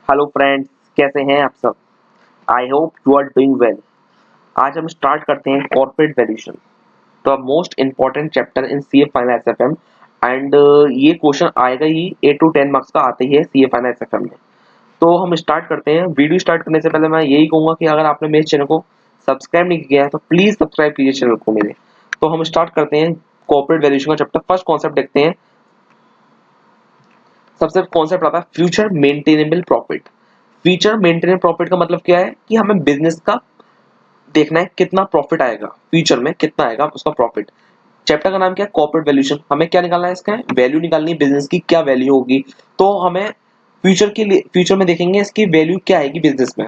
Hello friends, कैसे हैं आप सब। I hope you are doing well. आज हम स्टार्ट करते हैं corporate valuation, the most important chapter in CA final SFM. And ये क्वेश्चन आएगा ही 8 to 10 मार्क्स का आते ही है सीए फाइनल एसएफएम में। तो हम स्टार्ट करते हैं। वीडियो स्टार्ट करने से पहले मैं यही कहूंगा कि अगर आपने मेरे चैनल को सब्सक्राइब नहीं किया है तो प्लीज सब्सक्राइब कीजिए चैनल को मेरे। तो हम स्टार्ट करते हैं कॉर्पोरेट वैल्यूएशन का चैप्टर। फर्स्ट कॉन्सेप्ट देखते हैं। सबसे कॉन्सेप्ट आता है future maintainable profit. Future maintainable profit का मतलब क्या है कि हमें बिजनेस का देखना है कितना प्रॉफिट आएगा, फ्यूचर में कितना आएगा उसका प्रॉफिट। चैप्टर का नाम क्या है? Corporate valuation. हमें क्या निकालना है? इसका वैल्यू निकालनी है, बिजनेस की क्या वैल्यू होगी। तो हमें फ्यूचर के लिए फ्यूचर में देखेंगे इसकी वैल्यू क्या आएगी बिजनेस में।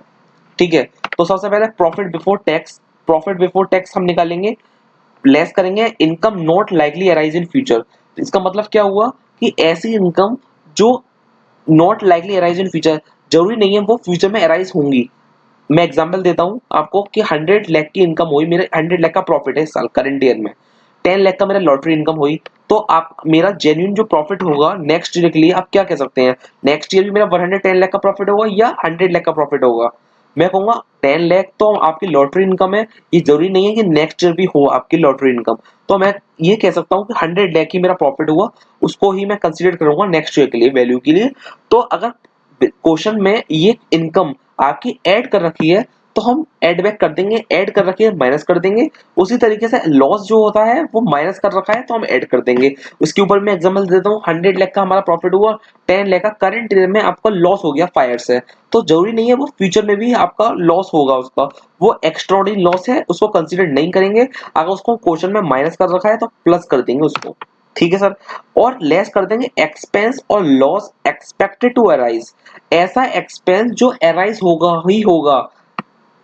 ठीक है। तो सबसे पहले profit before tax. Profit before tax हम निकालेंगे, लेस करेंगे income not likely arise in future. इसका मतलब क्या हुआ कि ऐसी इनकम जो not likely arise in future, जरूरी नहीं है वो फ्यूचर में अराइज होंगी। मैं एग्जांपल देता हूं आपको कि 100 लाख की इनकम हुई, मेरे 100 लाख का प्रॉफिट है इस साल करंट ईयर में, 10 लाख का मेरा लॉटरी इनकम हुई। तो आप मेरा जेन्युइन जो प्रॉफिट होगा नेक्स्ट ईयर के लिए आप क्या कह सकते हैं? नेक्स्ट ईयर भी मेरा 110 लाख का प्रॉफिट होगा या 100 लाख का प्रॉफिट होगा? मैं कहूंगा 10 लाख तो आपकी लॉटरी इनकम है, ये जरूरी नहीं है कि नेक्स्ट ईयर भी हो आपकी लॉटरी इनकम। तो मैं ये कह सकता हूँ कि 100 लाख ही मेरा प्रॉफिट हुआ, उसको ही मैं कंसिडर करूंगा नेक्स्ट ईयर के लिए वैल्यू के लिए। तो अगर क्वेश्चन में ये इनकम आपकी ऐड कर रखी है तो हम ऐड बैक कर देंगे, ऐड कर रखी है माइनस कर देंगे। उसी तरीके से लॉस जो होता है वो माइनस कर रखा है तो हम ऐड कर देंगे। उसके ऊपर मैं एग्जांपल देता हूँ, 100 लाख का हमारा प्रॉफिट हुआ, 10 लाख का करंट ईयर में आपका लॉस हो गया फायर से। तो जरूरी नहीं है वो फ्यूचर में भी आपका लॉस होगा, उसका वो एक्स्ट्राऑर्डिनरी लॉस है, उसको कंसिडर नहीं करेंगे। अगर उसको क्वेश्चन में माइनस कर रखा है तो प्लस कर देंगे उसको। ठीक है सर। और लेस कर देंगे एक्सपेंस और लॉस एक्सपेक्टेड टू अराइज। ऐसा एक्सपेंस जो अराइज होगा ही होगा,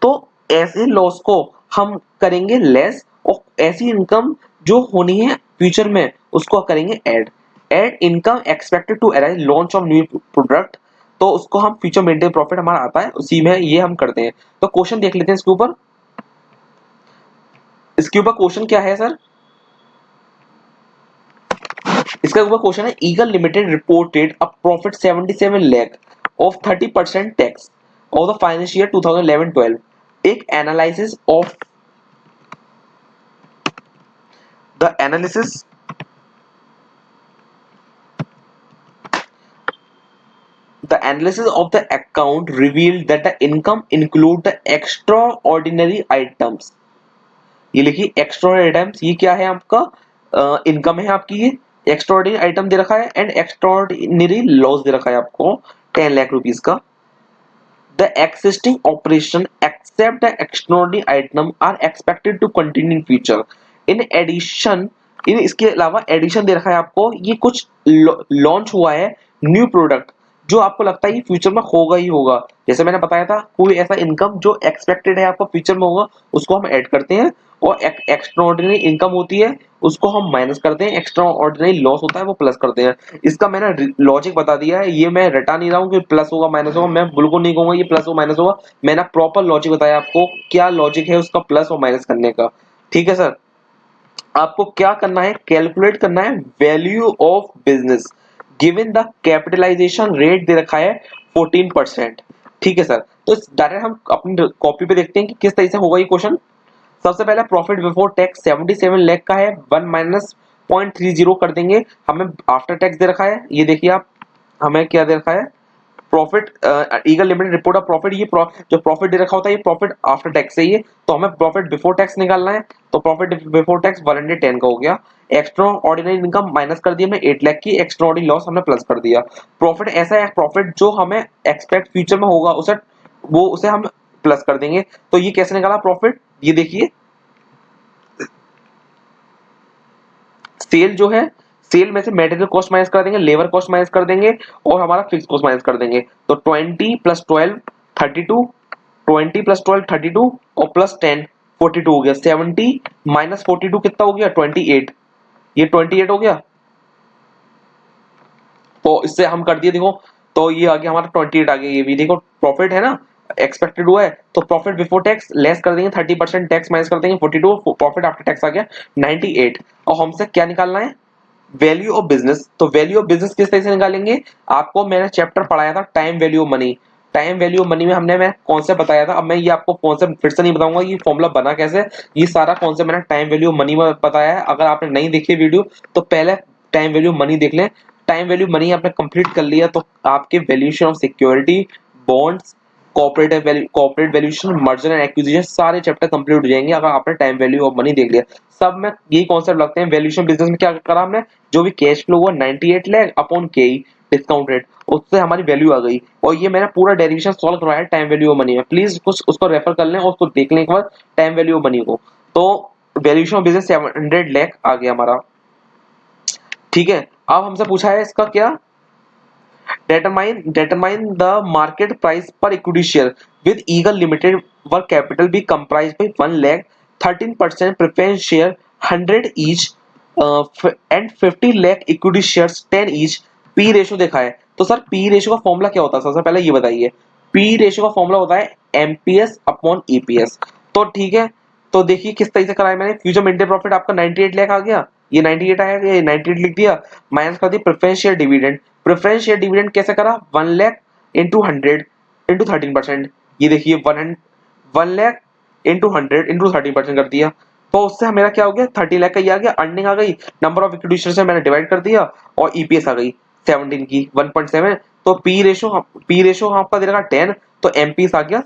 तो ऐसे लॉस को हम करेंगे लेस, और ऐसी इनकम जो होनी है फ्यूचर में उसको करेंगे add. Add income expected to arise launch of new product, तो उसको हम फ्यूचर मेंटेन प्रॉफिट हमारा आता है, उसी में ये हम करते हैं। तो क्वेश्चन देख लेते हैं इसके ऊपर। इसके ऊपर क्वेश्चन क्या है सर? इसका ऊपर क्वेश्चन है, eagle limited reported a profit 77 lakh of 30% tax of the financial year 2011-12। एक analysis of the analysis The analysis of the account revealed that the income include the extraordinary items। ये लिखिए extraordinary items, ये क्या है आपका income है आपकी, ये एक्स्ट्राऑर्डिनरी आइटम दे रखा है एंड एक्स्ट्राऑर्डिनरी लॉस दे रखा है आपको 10 लाख रुपीस का। The existing operation except the extraordinary item are expected to continue in future। In addition, इन इसके अलावा एडिशन दे रखा है आपको, ये कुछ लॉन्च हुआ है न्यू प्रोडक्ट जो आपको लगता है फ्यूचर में होगा ही होगा। जैसे मैंने बताया था, कोई ऐसा इनकम जो एक्सपेक्टेड है आपका फ्यूचर में होगा उसको हम ऐड करते हैं, और एक्स्ट्रा ऑर्डिनरी इनकम होती है उसको हम माइनस करते हैं, एक्स्ट्रा ऑर्डिनरी लॉस होता है वो प्लस करते हैं। इसका मैंने लॉजिक बता दिया है, ये मैं रटा नहीं रहा हूँ कि प्लस होगा माइनस होगा, मैं बिल्कुल नहीं कहूंगा ये प्लस और माइनस होगा। मैंने प्रॉपर लॉजिक बताया आपको, क्या लॉजिक है उसका प्लस और माइनस करने का। ठीक है सर। आपको क्या करना है? कैलकुलेट करना है value of business given the capitalization rate दे रखा है 14%। ठीक है सर। तो डायरेक्ट हम अपनी कॉपी पे देखते हैं कि किस तरह से होगा ये क्वेश्चन। सबसे पहले प्रॉफिट बिफोर टैक्स 77 लाख का है, 1 माइनस 0.30 कर देंगे। हमें आफ्टर टैक्स दे रखा है, ये देखिए आप, हमें क्या दे रखा है? Profit eagle limited report of profit. ये जो प्रॉफिट दे रखा होता है ये प्रॉफिट आफ्टर टैक्स से ही है, तो हमें प्रॉफिट बिफोर टैक्स निकालना है। तो प्रॉफिट बिफोर टैक्स 110 का हो गया। एक्स्ट्रा ऑर्डिनरी इनकम माइनस कर दिया मैं 8 लाख की, एक्स्ट्रा ऑर्डिनरी लॉस हमने प्लस कर दिया। प्रॉफिट ऐसा है, प्रॉफिट जो हमें एक्सपेक्ट फ्यूचर में होगा उसे हम प्लस कर देंगे। तो ये कैसे निकाला प्रॉफिट? ये देखिए, सेल जो है, सेल में से मटेरियल कॉस्ट माइनस कर देंगे, लेबर कॉस्ट माइनस कर देंगे, और हमारा फिक्स कॉस्ट माइनस कर देंगे। तो 20 प्लस 12 32, 20 प्लस 12 32, और प्लस 10 42 हो गया। 70 माइनस 42 कितना हो गया? 28। ये 28 हो गया। तो इससे हम कर दिए देखो, तो ये आ गया हमारा 28 आ गया। ये भी देखो प्रॉफिट है ना, एक्सपेक्टेड हुआ है, तो प्रॉफिट बिफोर टैक्स लेस कर देंगे, 30% टैक्स माइनस कर देंगे, 42, प्रॉफिट आफ्टर टैक्स आ गया 98। और हमसे क्या निकालना है? Value of business. तो वैल्यू ऑफ बिजनेस किस तरह से निकालेंगे? आपको मैंने चैप्टर पढ़ाया था time value of money. Time value money में हमने मैं कॉन्सेप्ट बताया था, अब मैं ये आपको कॉन्सेप्ट फिर से नहीं बताऊंगा, ये फॉर्मूला बना कैसे, ये सारा कॉन्सेप्ट मैंने टाइम वैल्यू मनी में बताया है। अगर आपने नहीं देखी वीडियो तो पहले टाइम वैल्यू मनी देख लें। टाइम वैल्यू मनी आपने कंप्लीट कर लिया तो आपके valuation of security, bonds, corporate valuation, merger and acquisition सारे चैप्टर कंप्लीट हो जाएंगे अगर आपने टाइम वैल्यू ऑफ मनी देख लिया। सब में यही कॉन्सेप्ट लगते हैं। वैल्यूएशन बिजनेस में क्या करा हमने, जो भी कैश फ्लो हुआ 98 लाख अपॉन के डिस्काउंट रेट, उससे हमारी वैल्यू आ गई। और ये मैंने पूरा डेरिवेशन सॉल्व करवाया टाइम वैल्यू ऑफ मनी में, प्लीज कुछ उसको रेफर कर लें और उसको देख लें एक बार टाइम वैल्यू ऑफ मनी को। तो वैल्यूएशन ऑफ बिजनेस 700 लाख आ गया हमारा। ठीक है, अब हमसे पूछा है इसका क्या, determine the market price per equity share with Eagle Limited were capital be comprised by 1 lakh, 13% preference share 100 each and 50 lakh equity shares 10 each। P ratio देखा है तो सर P रेशो का फॉर्मूला क्या होता है, सबसे पहले ये बताइए। P रेशो का फॉर्मूला होता है MPS अपॉन EPS। तो ठीक है, तो देखिए किस तरीके से कराया मैंने। फ्यूचर मेंटेन प्रॉफिट आपका 98 लाख आ गया, ये 98 आया, ये 98 लिख दिया, माइनस कर दी preference share dividend. Preference share dividend कैसे करा, 1 लाख इंटू 100 इंटू 13%। ये देखिए 1 लाख इंटू 100 इंटू 13% कर दिया, तो उससे मेरा क्या हो गया 30 लाख का ये आ गया। अर्निंग आ गई, नंबर ऑफ इक्विटी शेयर से मैंने डिवाइड कर दिया और ईपीएस आ गई 17 की 1.7। तो पी रेशो आपका दे रहा 10, तो एमपीएस आ गया